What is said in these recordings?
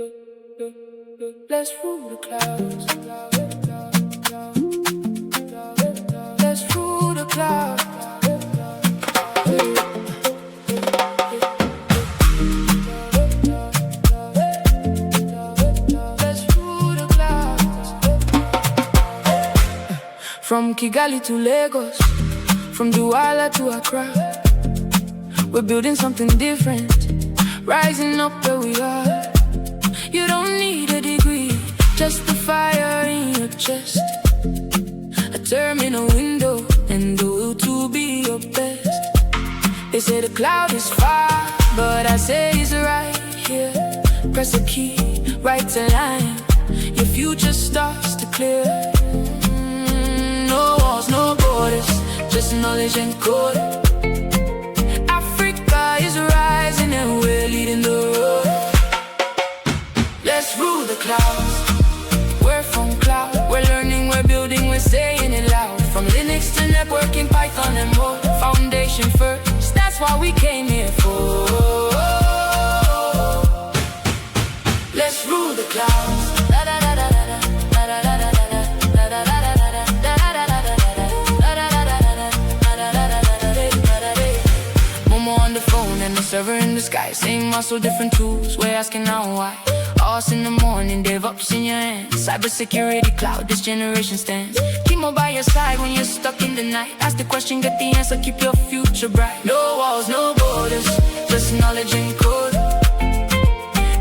Let's rule the clouds. Let's rule the clouds. Let's rule the clouds. From Kigali to Lagos, from Douala to Accra, we're building something different, rising up where we are. You don't need a degree, just the fire in your chest, a term in a window, and the will to be your best. They say the cloud is far, but I say it's right here. Press a key, write a line, your future starts to clear. No walls, no borders, just knowledge and code. Africa is rising and we're leading the road. Let's rule the clouds. WirfonCloud. We're learning, we're building, we're saying it loud. From Linux to networking, Python and more. Foundation first, that's what we came here for. Let's rule the clouds. Momo on the phone and the server in the sky. Same muscle, different tools, we're asking now why. Us in the morning, DevOps in your hands. Cybersecurity cloud, this generation stands. Chemo by your side when you're stuck in the night. Ask the question, get the answer, keep your future bright. No walls, no borders, just knowledge and code.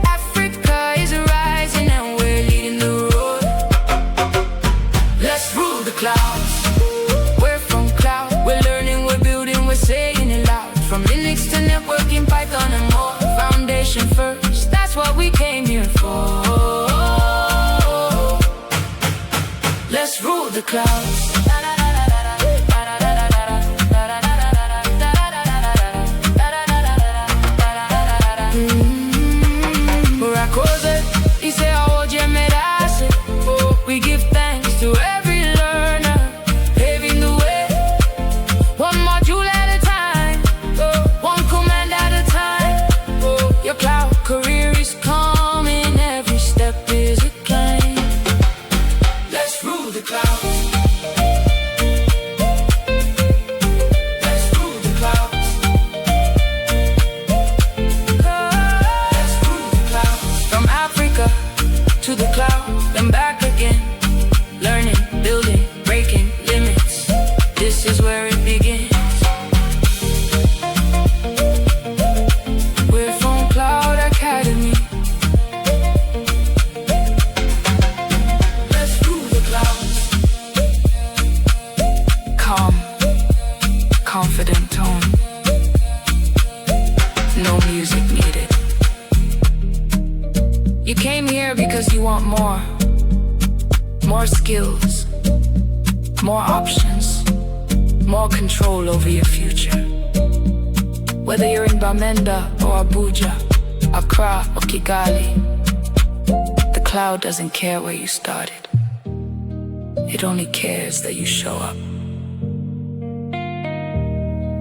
Africa is rising and we're leading the road. Let's rule the clouds. WirfonCloud. We're learning, we're building, we're saying it loud. From Linux to networking, Python and more. Foundation first, that's what we came here for. Let's rule the clouds. We give thanks to every learner, paving the way, one module at a time, one command at a time. Your cloud career is coming, every step is a climb. Let's rule the clouds. Let's rule the clouds. Let's rule the clouds. From Africa to the cloud, then back again. Learning, building, breaking limits. This is where it begins. WirfonCloud Academy. Let's rule the clouds. Calm, confident tone. No music needed. You came here because you want more. More skills, more options, more control over your future. Whether you're in Bamenda or Abuja, Accra or Kigali, the cloud doesn't care where you started. It only cares that you show up.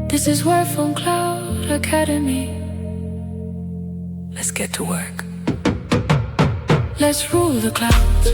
This is WirfonCloud Academy. Let's get to work. Let's rule the clouds.